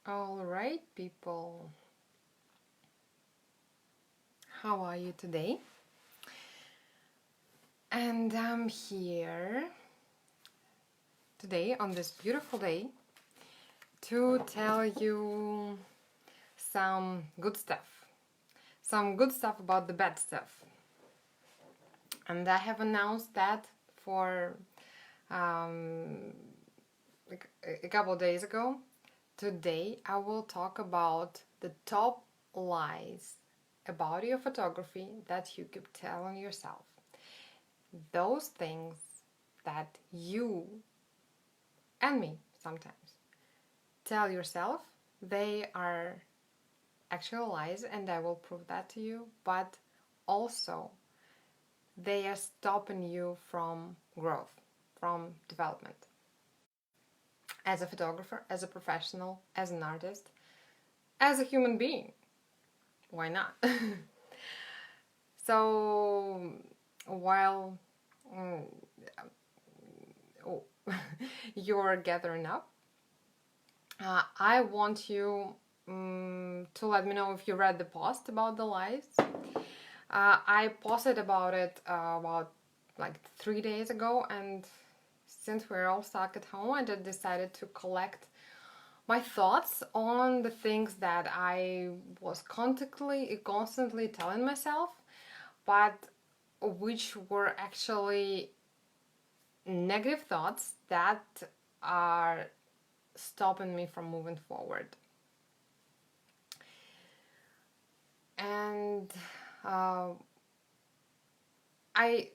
All right, people. How are you today? And I'm here today on this beautiful day to tell you some good stuff. Some good stuff about the bad stuff. And I have announced that for a couple days ago. Today I will talk about the top lies about your photography that you keep telling yourself. Those things that you and me sometimes tell yourself, they are actual lies, and I will prove that to you, but also they are stopping you from growth, from development. As a photographer, as a professional, as an artist, as a human being. Why not? So, while you're gathering up, I want you to let me know if you read the post about the lies. I posted about it about like 3 days ago, and since we're all stuck at home, I just decided to collect my thoughts on the things that I was constantly telling myself, but which were actually negative thoughts that are stopping me from moving forward. And I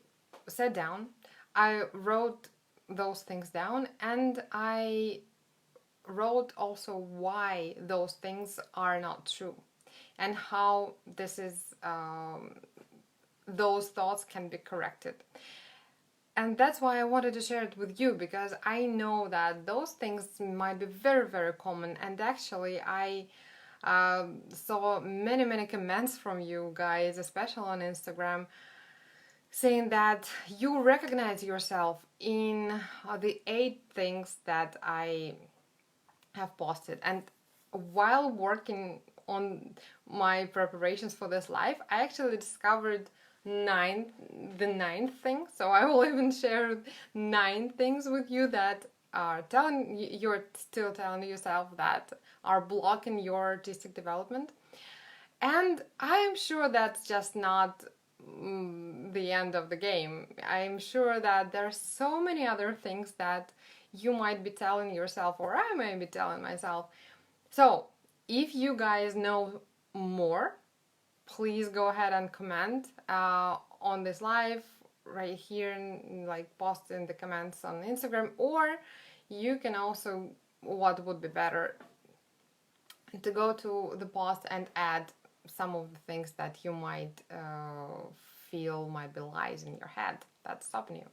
sat down, I wrote those things down, and I wrote also why those things are not true and how those thoughts can be corrected. And that's why I wanted to share it with you, because I know that those things might be very, very common. And actually, I saw many comments from you guys, especially on Instagram, saying that you recognize yourself in the 8 things that I have posted. And while working on my preparations for this live, I actually discovered the ninth thing. So I will even share 9 things with you that are you're still telling yourself that are blocking your artistic development. And I am sure that's just not the end of the game. I'm sure that there are so many other things that you might be telling yourself, or I might be telling myself. So if you guys know more, please go ahead and comment on this live right here, and like post in the comments on Instagram, or you can also, what would be better, to go to the post and add some of the things that you might feel might be lies in your head that's stopping you.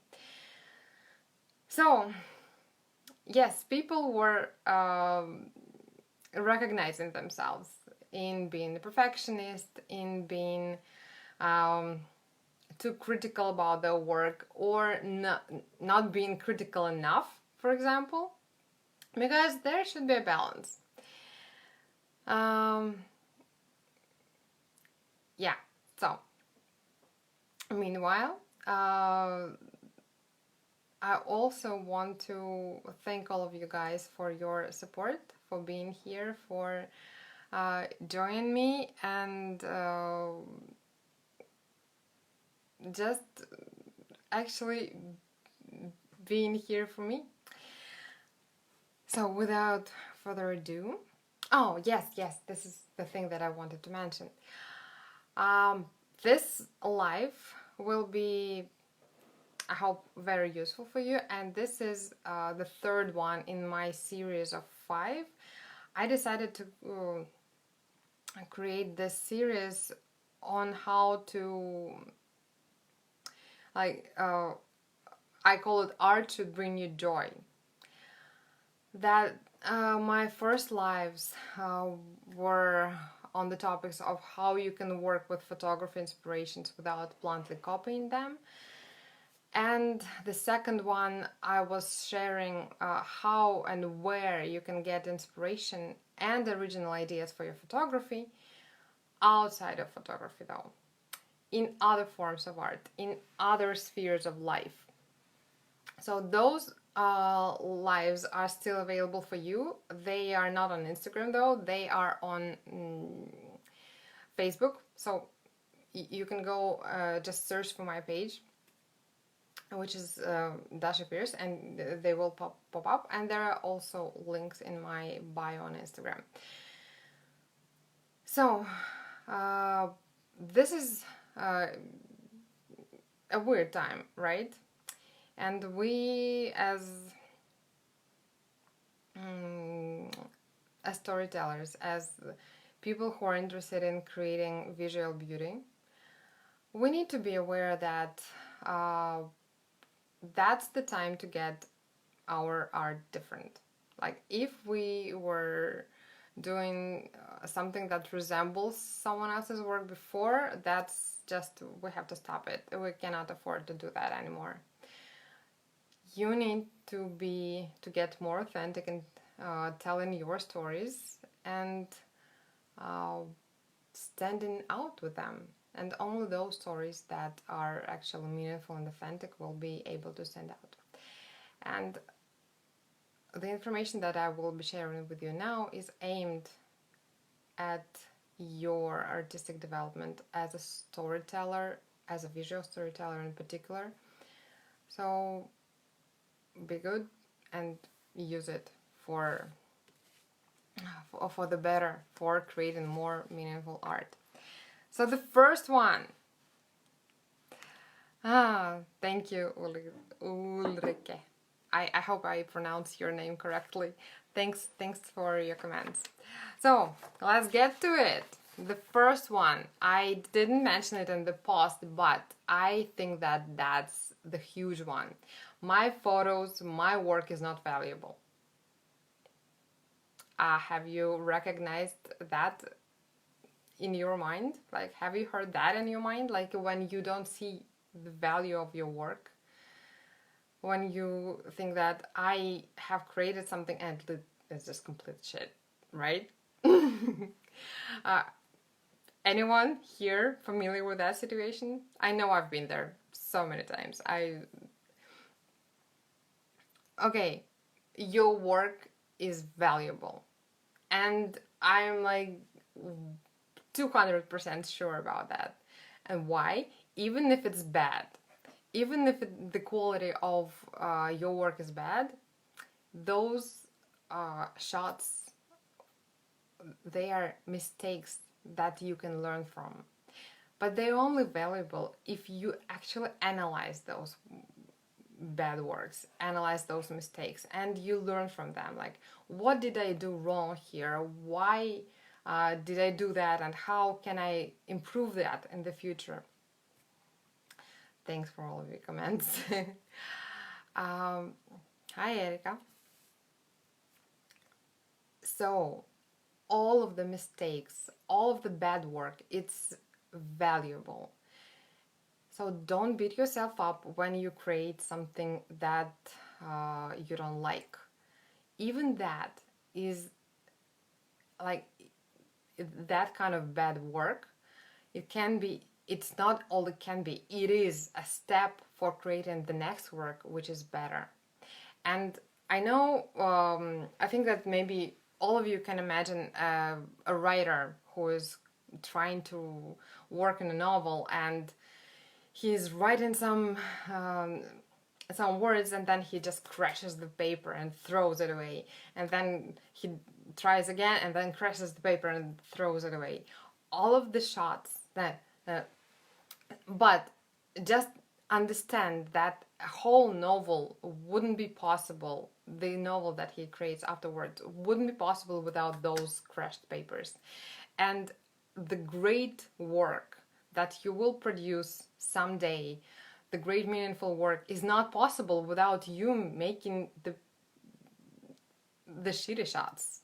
So yes, people were recognizing themselves in being a perfectionist, in being too critical about their work, or not being critical enough, for example, because there should be a balance. Yeah, so meanwhile, I also want to thank all of you guys for your support, for being here, for joining me, and just actually being here for me. So without further ado, oh yes, this is the thing that I wanted to mention. This live will be, I hope, very useful for you, and this is the 3rd one in my series of 5. I decided to create this series on how to, I call it art should bring you joy. That my first lives were on the topics of how you can work with photography inspirations without bluntly copying them. And the second one, I was sharing how and where you can get inspiration and original ideas for your photography outside of photography, though, in other forms of art, in other spheres of life. So those lives are still available for you. They are not on Instagram, though. They are on Facebook. So you can go just search for my page, which is Dasha Pears, and they will pop up. And there are also links in my bio on Instagram. So this is a weird time, right? And we, as storytellers, as people who are interested in creating visual beauty, we need to be aware that that's the time to get our art different. Like, if we were doing something that resembles someone else's work before, that's just, we have to stop it. We cannot afford to do that anymore. You need to get more authentic and telling your stories and standing out with them. And only those stories that are actually meaningful and authentic will be able to stand out. And the information that I will be sharing with you now is aimed at your artistic development as a storyteller, as a visual storyteller in particular. So be good and use it for the better, for creating more meaningful art. So the first one. Thank you, Ulrike. I hope I pronounced your name correctly. Thanks for your comments. So let's get to it. The first one, I didn't mention it in the post, but I think that that's the huge one. My photos, my work is not valuable. Have you recognized that in your mind? Like, have you heard that in your mind? Like, when you don't see the value of your work, when you think that I have created something and it's just complete shit, right? Anyone here familiar with that situation? I know I've been there so many times. Okay, your work is valuable, and I'm like 200% sure about that. And why? Even if it's bad, even if the quality of your work is bad, those shots, they are mistakes that you can learn from. But they're only valuable if you actually analyze those bad works, analyze those mistakes, and you learn from them. Like, what did I do wrong here? Why did I do that? And how can I improve that in the future? Thanks for all of your comments. Hi, Erika. So, all of the mistakes, all of the bad work, it's valuable. So don't beat yourself up when you create something that you don't like. Even that is like that kind of bad work. It's not all it can be. It is a step for creating the next work, which is better. And I know, I think that maybe all of you can imagine a writer who is trying to work in a novel, and he's writing some words, and then he just crashes the paper and throws it away, and then he tries again and then crashes the paper and throws it away. All of the shots but just understand that a whole novel wouldn't be possible. The novel that he creates afterwards wouldn't be possible without those crashed papers. And the great work that you will produce someday, the great meaningful work, is not possible without you making the shitty shots.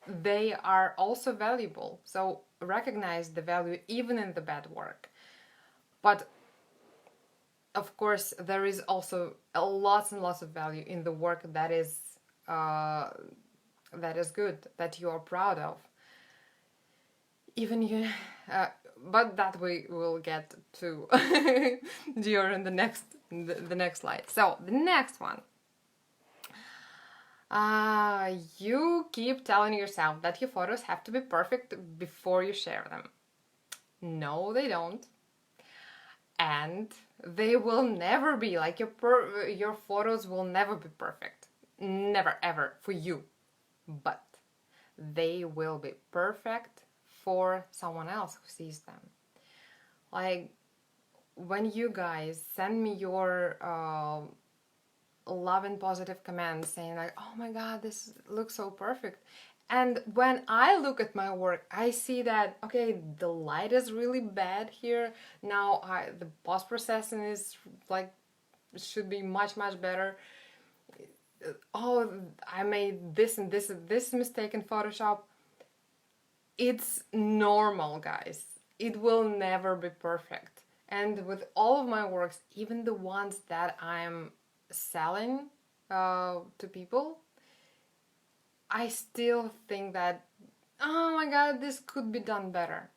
They are also valuable, so recognize the value even in the bad work. But of course, there is also lots and lots of value in the work uh, that is good, that you are proud of. Even you, but that we will get to during the next slide. So the next one. You keep telling yourself that your photos have to be perfect before you share them. No, they don't. And they will never be like your photos will never be perfect. Never ever for you. But they will be perfect for someone else who sees them. Like when you guys send me your love and positive comments saying like, oh my god, this looks so perfect, and when I look at my work, I see that okay, the light is really bad here now. The post processing is like should be much better. Oh, I made this and this mistake in Photoshop. It's normal, guys. It will never be perfect. And with all of my works, even the ones that I'm selling to people, I still think that, oh my god, this could be done better.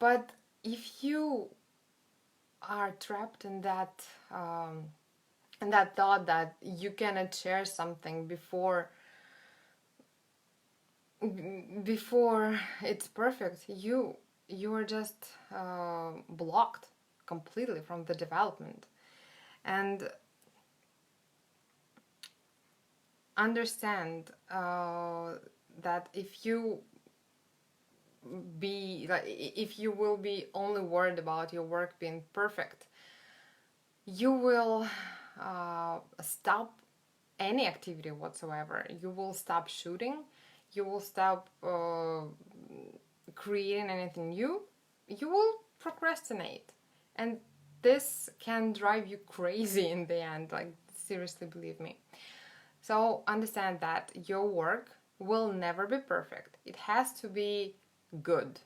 But if you are trapped in that thought that you cannot share something before it's perfect, you are just blocked completely from the development. And understand that if you will be only worried about your work being perfect, you will stop any activity whatsoever. You will stop shooting, you will stop creating anything new, you will procrastinate, and this can drive you crazy in the end, like seriously, believe me. So understand that your work will never be perfect. It has to be good.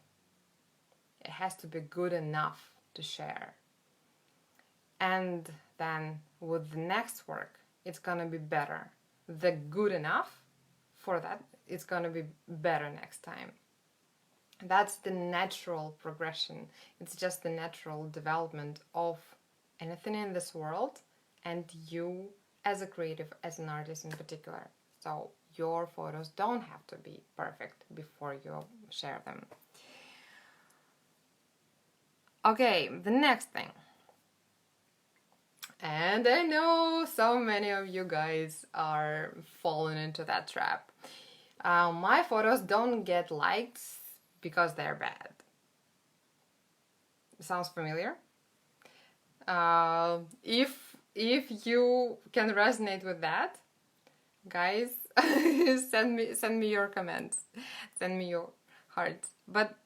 It has to be good enough to share. And then with the next work, it's gonna be better. The good enough for that, it's gonna be better next time. That's the natural progression. It's just the natural development of anything in this world, and you as a creative, as an artist in particular. So your photos don't have to be perfect before you share them. Okay, the next thing. And I know so many of you guys are falling into that trap. My photos don't get likes because they're bad. Sounds familiar? If you can resonate with that, guys, send me your comments, send me your hearts. But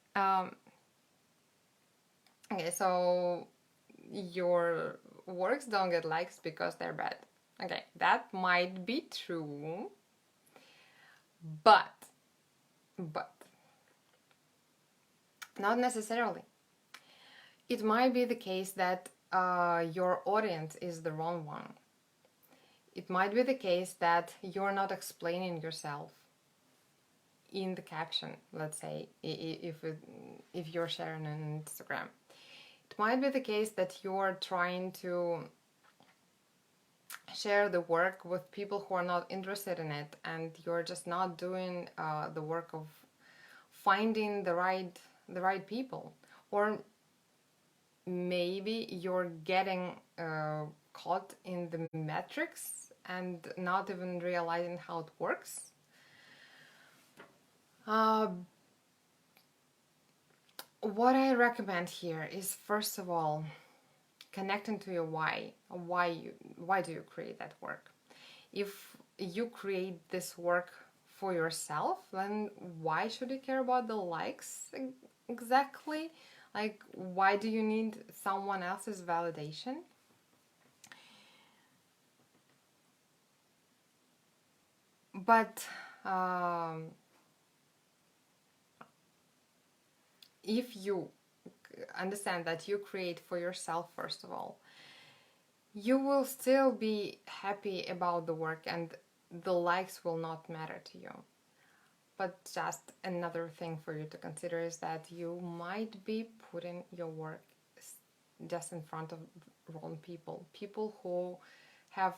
okay, so your works don't get likes because they're bad. Okay, that might be true, but not necessarily. It might be the case that your audience is the wrong one. It might be the case that you're not explaining yourself in the caption, let's say, if you're sharing on Instagram. It might be the case that you're trying to share the work with people who are not interested in it, and you're just not doing the work of finding the right people. Or maybe you're getting caught in the metrics and not even realizing how it works. What I recommend here is, first of all, connecting to your why. Why do you create that work? If you create this work for yourself, then why should you care about the likes exactly? Like, why do you need someone else's validation? But if you understand that you create for yourself, first of all, you will still be happy about the work and the likes will not matter to you. But just another thing for you to consider is that you might be putting your work just in front of wrong people who have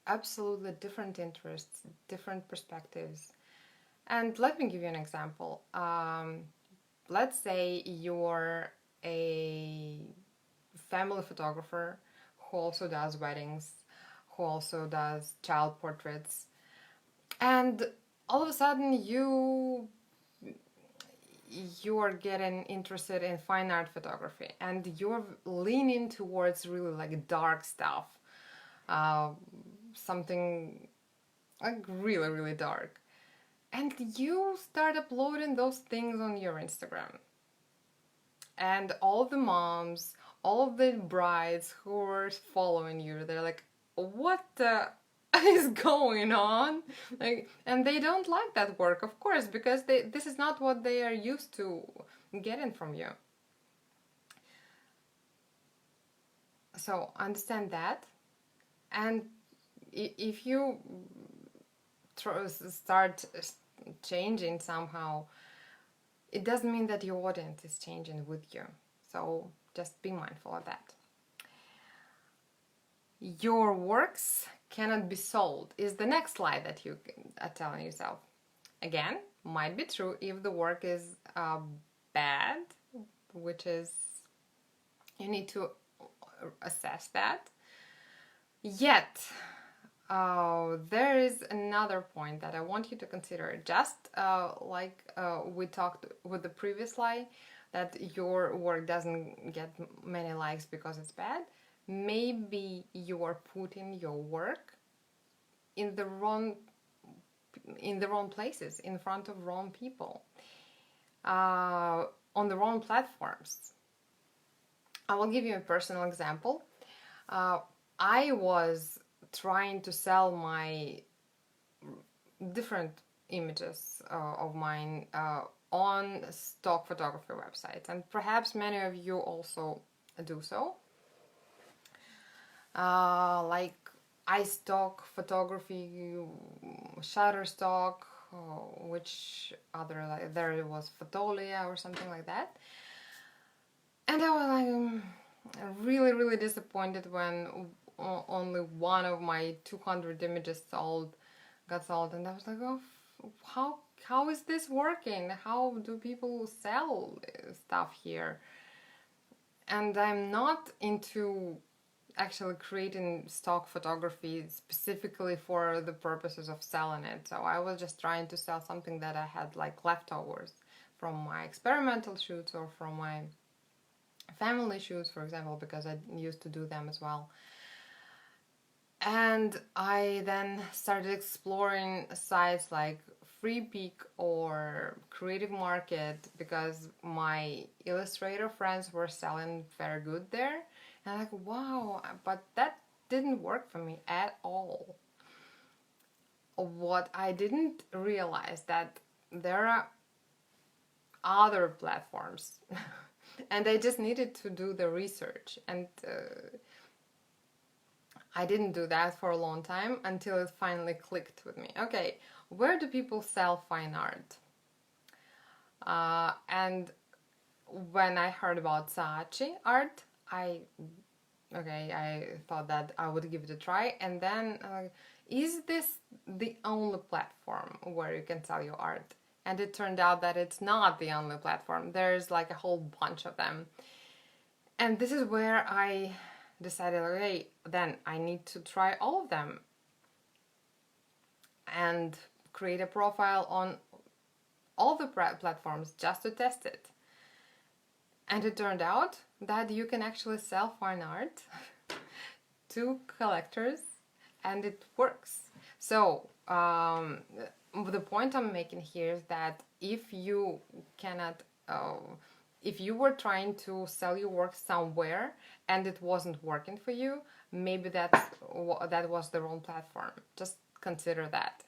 absolutely different interests, different perspectives. And let me give you an example. Let's say you're a family photographer who also does weddings, who also does child portraits, and all of a sudden you are getting interested in fine art photography and you're leaning towards really like dark stuff, uh, something like really really dark, and you start uploading those things on your Instagram, and all the moms, all of the brides who are following you, they're like, what the is going on? Like, and they don't like that work, of course, because this is not what they are used to getting from you. So understand that, and if you start changing somehow, it doesn't mean that your audience is changing with you. So just be mindful of that. Your works cannot be sold is the next lie that you are telling yourself. Again, might be true if the work is bad, which is, you need to assess that. Yet, there is another point that I want you to consider. Just like we talked with the previous lie, that your work doesn't get many likes because it's bad. Maybe you are putting your work in the wrong places, in front of wrong people, on the wrong platforms. I will give you a personal example. I was trying to sell my different images of mine on stock photography websites, and perhaps many of you also do so. Like iStock photography, Shutterstock, which other, like there was Photolia or something like that. And I was like really really disappointed when only one of my 200 images got sold, and I was like, oh, how is this working? How do people sell stuff here? And I'm not into actually creating stock photography specifically for the purposes of selling it. So I was just trying to sell something that I had like leftovers from my experimental shoots or from my family shoots, for example, because I used to do them as well. And I then started exploring sites like Freepeak or Creative Market because my illustrator friends were selling very good there. And I'm like, wow, but that didn't work for me at all. What I didn't realize that there are other platforms and I just needed to do the research, and I didn't do that for a long time until it finally clicked with me. Okay, where do people sell fine art? And when I heard about Saatchi art, I thought that I would give it a try, and then is this the only platform where you can sell your art? And it turned out that it's not the only platform. There's like a whole bunch of them. And this is where I decided, okay, then I need to try all of them and create a profile on all the platforms just to test it. And it turned out that you can actually sell fine art to collectors, and it works. So the point I'm making here is that if you cannot, if you were trying to sell your work somewhere and it wasn't working for you, maybe that was the wrong platform. Just consider that.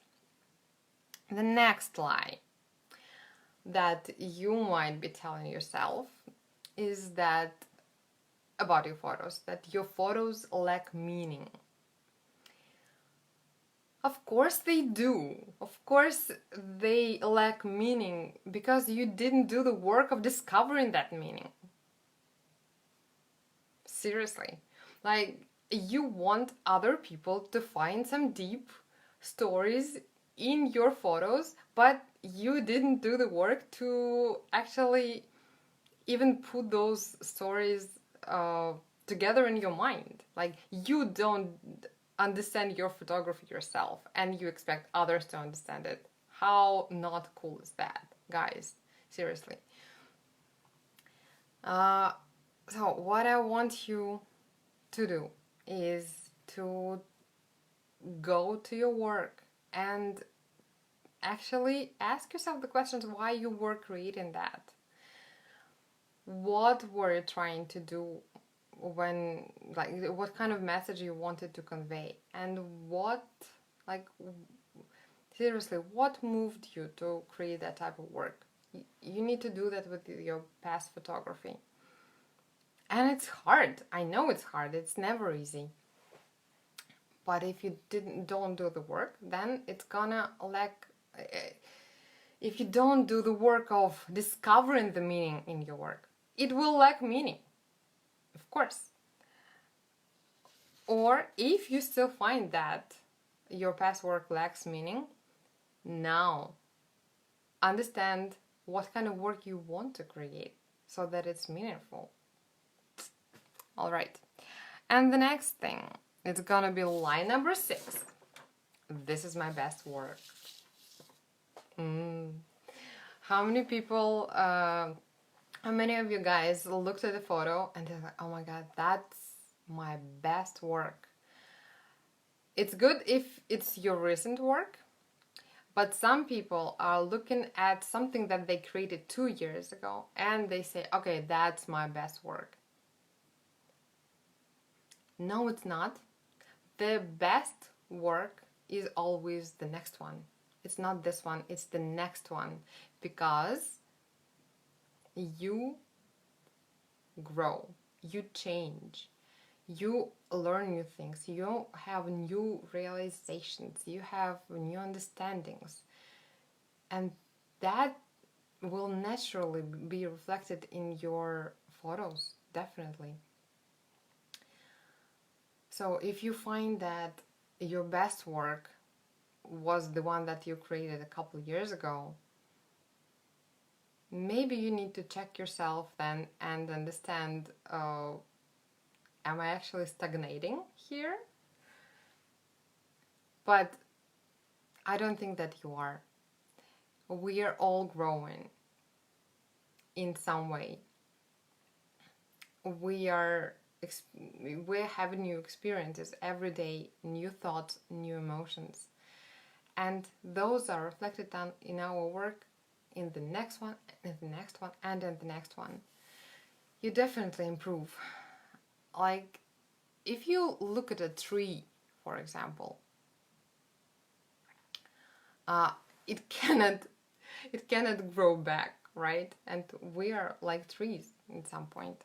The next lie that you might be telling yourself is that about your photos, that your photos lack meaning. Of course they do. Of course they lack meaning because you didn't do the work of discovering that meaning. Seriously. Like, you want other people to find some deep stories in your photos, but you didn't do the work to actually even put those stories together in your mind. Like, you don't understand your photography yourself and you expect others to understand it. How not cool is that, guys? Seriously. So what I want you to do is to go to your work and actually ask yourself the questions why you were creating that. What were you trying to do when, like, what kind of message you wanted to convey, and what, like, seriously, what moved you to create that type of work? You need to do that with your past photography. And it's hard. I know it's hard. It's never easy. But if you don't do the work, then it's gonna lack. If you don't do the work of discovering the meaning in your work, it will lack meaning, of course. Or if you still find that your past work lacks meaning, now understand what kind of work you want to create so that it's meaningful. All right. And the next thing, it's gonna be line number 6. This is my best work. How many people, how many of you guys looked at the photo and they're like, oh my god, that's my best work? It's good if it's your recent work, but some people are looking at something that they created 2 years ago and they say, okay, that's my best work. No, it's not. The best work is always the next one. It's not this one, it's the next one. Because you grow, you change, you learn new things, you have new realizations, you have new understandings. And that will naturally be reflected in your photos, definitely. So if you find that your best work was the one that you created a couple years ago, maybe you need to check yourself then and understand, am I actually stagnating here? But I don't think that you are. We are all growing in some way. We're having new experiences every day, new thoughts, new emotions. And those are reflected down in our work, in the next one, in the next one, and in the next one. You definitely improve. Like, if you look at a tree, for example, it cannot grow back, right? And we are like trees at some point.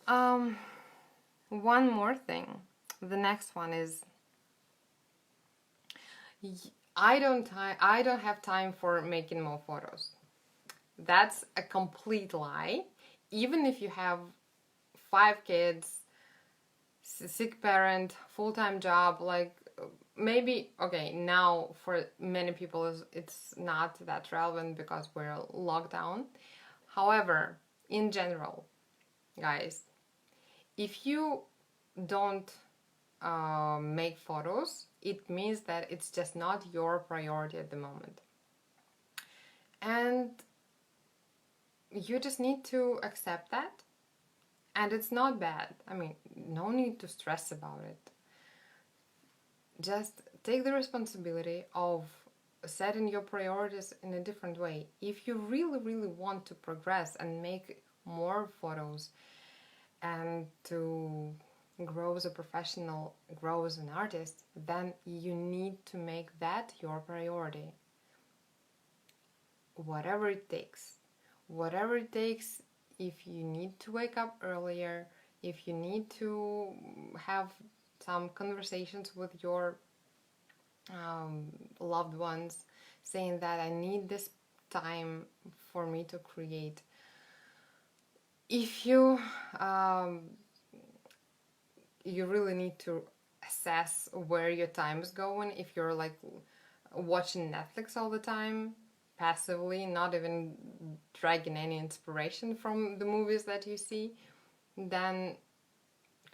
One more thing. The next one is, I don't have time for making more photos. That's a complete lie. Even if you have 5 kids, sick parent, full-time job, like, maybe, okay, now for many people it's not that relevant because we're locked down. However, in general, guys, if you don't make photos, it means that it's just not your priority at the moment. And you just need to accept that. And it's not bad. I mean, no need to stress about it. Just take the responsibility of setting your priorities in a different way. If you really, really want to progress and make more photos and to grow as a professional, grow as an artist, then you need to make that your priority. Whatever it takes. Whatever it takes, if you need to wake up earlier, if you need to have some conversations with your loved ones, saying that I need this time for me to create. If you you really need to assess where your time is going. If you're like watching Netflix all the time, passively, not even dragging any inspiration from the movies that you see, then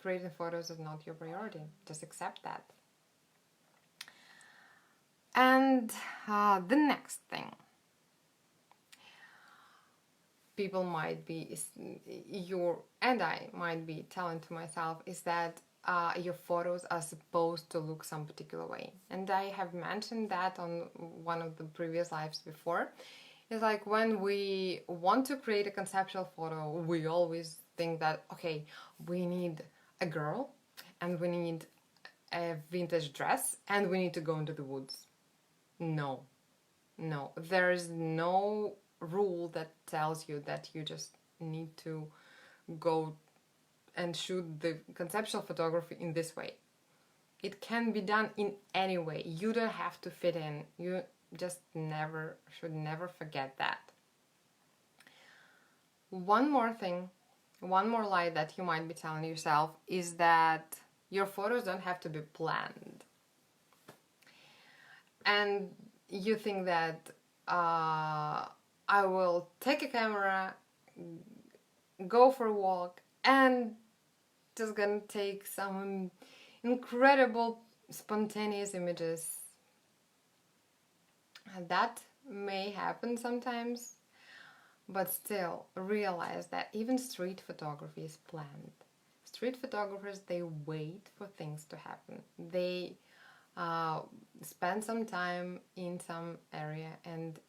creating photos is not your priority. Just accept that. And the next thing people might be, I might be telling to myself is that your photos are supposed to look some particular way. And I have mentioned that on one of the previous lives before. It's like when we want to create a conceptual photo, we always think that, okay, we need a girl and we need a vintage dress and we need to go into the woods. No, there is no rule that tells you that you just need to go and shoot the conceptual photography in this way. It can be done in any way. You don't have to fit in. You just should never forget that. One more thing, one more lie that you might be telling yourself is that your photos don't have to be planned. And you think that I will take a camera, go for a walk, and just gonna take some incredible spontaneous images. And that may happen sometimes, but still realize that even street photography is planned. Street photographers, they wait for things to happen. They spend some time in some area and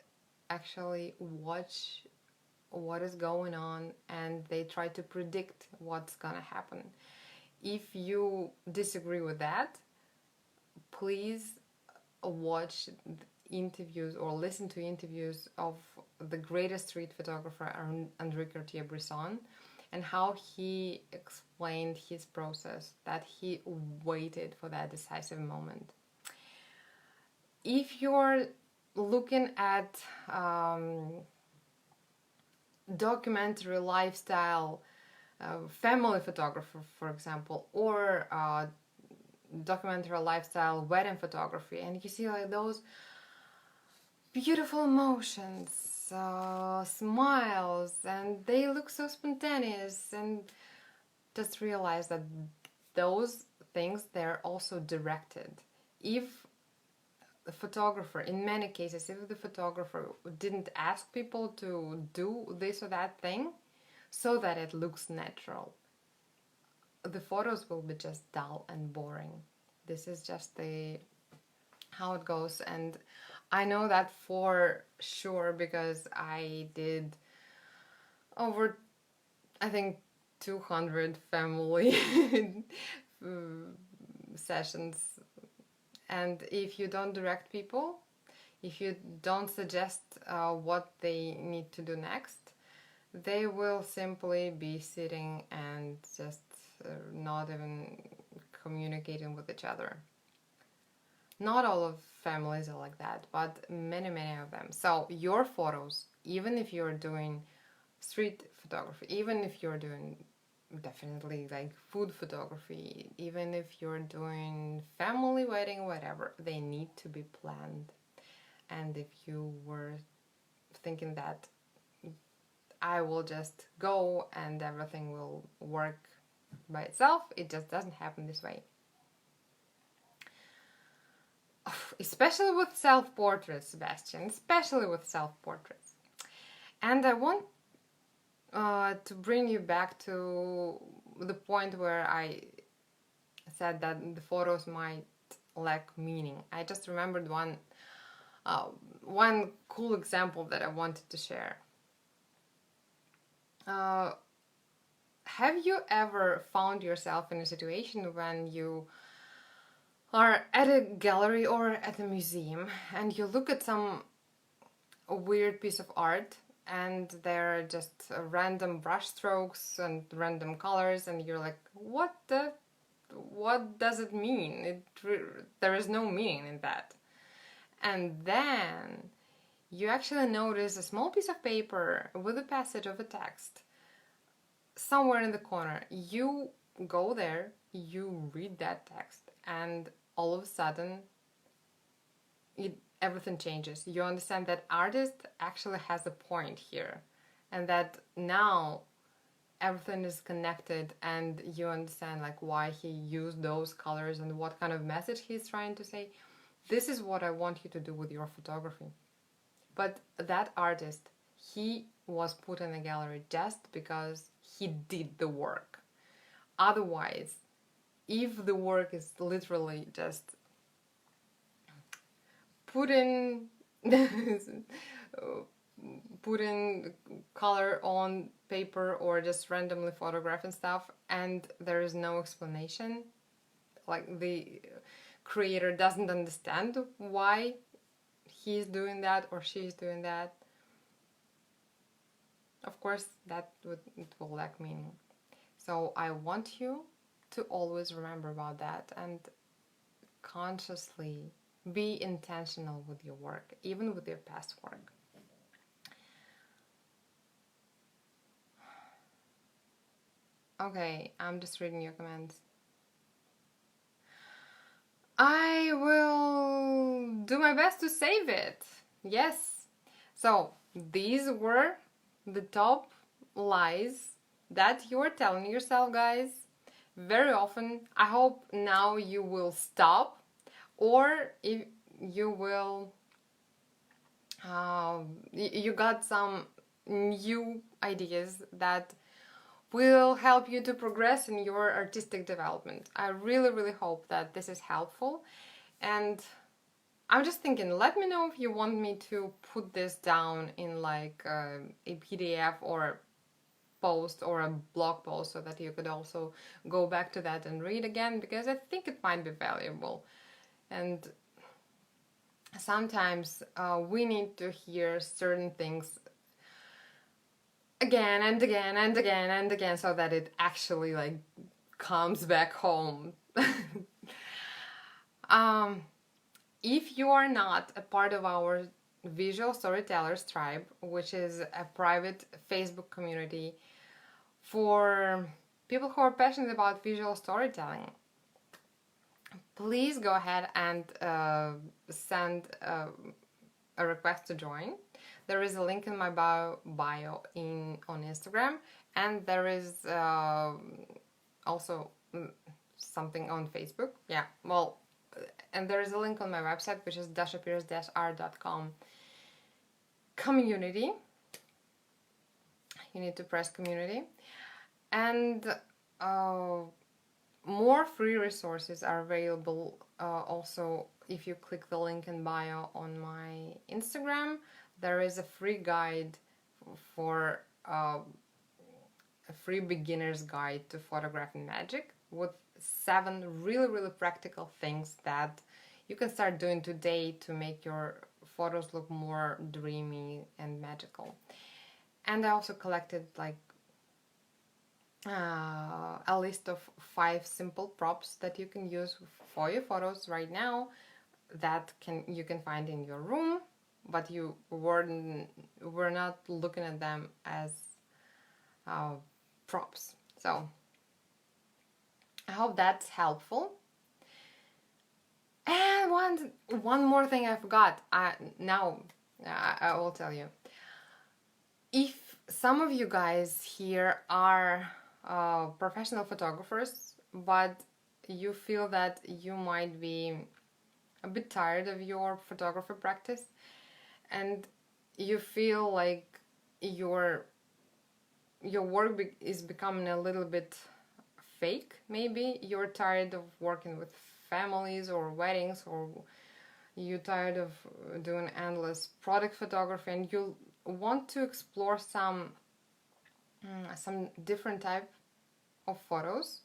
actually watch what is going on, and they try to predict what's gonna happen. If you disagree with that, please watch interviews or listen to interviews of the greatest street photographer Henri Cartier-Bresson, and how he explained his process, that he waited for that decisive moment. If you're looking at documentary lifestyle, family photographer, for example, or documentary lifestyle wedding photography, and you see like those beautiful emotions, smiles, and they look so spontaneous, and just realize that those things, they're also directed. If the photographer, in many cases, if the photographer didn't ask people to do this or that thing so that it looks natural, the photos will be just dull and boring. This is just how it goes. And I know that for sure, because I did over, I think, 200 family sessions. And if you don't direct people, if you don't suggest what they need to do next, they will simply be sitting and just not even communicating with each other. Not all of families are like that, but many of them. So your photos, even if you're doing street photography, even if you're doing definitely like food photography, even if you're doing family wedding, whatever, they need to be planned. And if you were thinking that I will just go and everything will work by itself, it just doesn't happen this way. Especially with self-portraits, Sebastian, especially with self-portraits. And I want to bring you back to the point where I said that the photos might lack meaning. I just remembered one cool example that I wanted to share. Have you ever found yourself in a situation when you are at a gallery or at a museum and you look at some weird piece of art and they're just random brush strokes and random colors, and you're like, what does it mean? There is no meaning in that. And then you actually notice a small piece of paper with a passage of a text somewhere in the corner. You go there, you read that text, and all of a sudden everything changes. You understand that artist actually has a point here, and that now everything is connected, and you understand like why he used those colors and what kind of message he's trying to say. This is what I want you to do with your photography. But that artist, he was put in a gallery just because he did the work. Otherwise, if the work is literally just put in color on paper or just randomly photographing stuff and there is no explanation, like the creator doesn't understand why he's doing that or she's doing that, of course it will lack meaning. So I want you to always remember about that and consciously be intentional with your work, even with your past work. Okay, I'm just reading your comments. I will do my best to save it. Yes. So, these were the top lies that you're telling yourself, guys. Very often. I hope now you will stop, or if you will, you got some new ideas that will help you to progress in your artistic development. I really, really hope that this is helpful. And I'm just thinking, let me know if you want me to put this down in like a PDF or post or a blog post so that you could also go back to that and read again, because I think it might be valuable. And sometimes we need to hear certain things again and again and again and again so that it actually like comes back home. If you are not a part of our Visual Storytellers Tribe, which is a private Facebook community for people who are passionate about visual storytelling, please go ahead and send a request to join. There is a link in my bio on Instagram, and there is also something on Facebook. Yeah, well, and there is a link on my website, which is dashapears-art.com. Community. You need to press community. And more free resources are available also if you click the link in bio on my Instagram. There is a free guide for a free beginner's guide to photographing magic with 7 really, really practical things that you can start doing today to make your photos look more dreamy and magical. And I also collected like a list of 5 simple props that you can use for your photos right now that you can find in your room, but you were not looking at them as props. So I hope that's helpful. And one more thing I forgot. I will tell you. If some of you guys here are professional photographers, but you feel that you might be a bit tired of your photography practice, and you feel like your work is becoming a little bit fake, maybe you're tired of working with families or weddings, or you're tired of doing endless product photography, and you want to explore some different type of photos,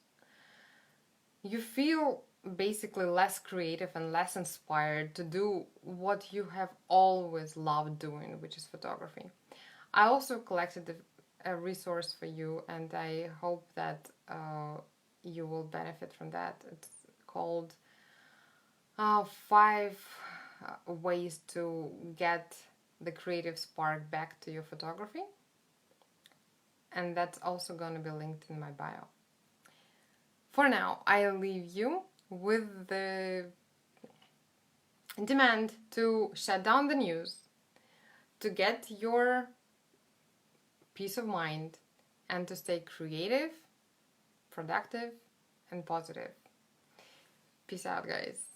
you feel basically less creative and less inspired to do what you have always loved doing, which is photography. I also collected a resource for you, and I hope that you will benefit from that. It's called 5 ways to get the creative spark back to your photography, and that's also going to be linked in my bio. For now, I leave you with the demand to shut down the news, to get your peace of mind, and to stay creative, productive, and positive. Peace out, guys.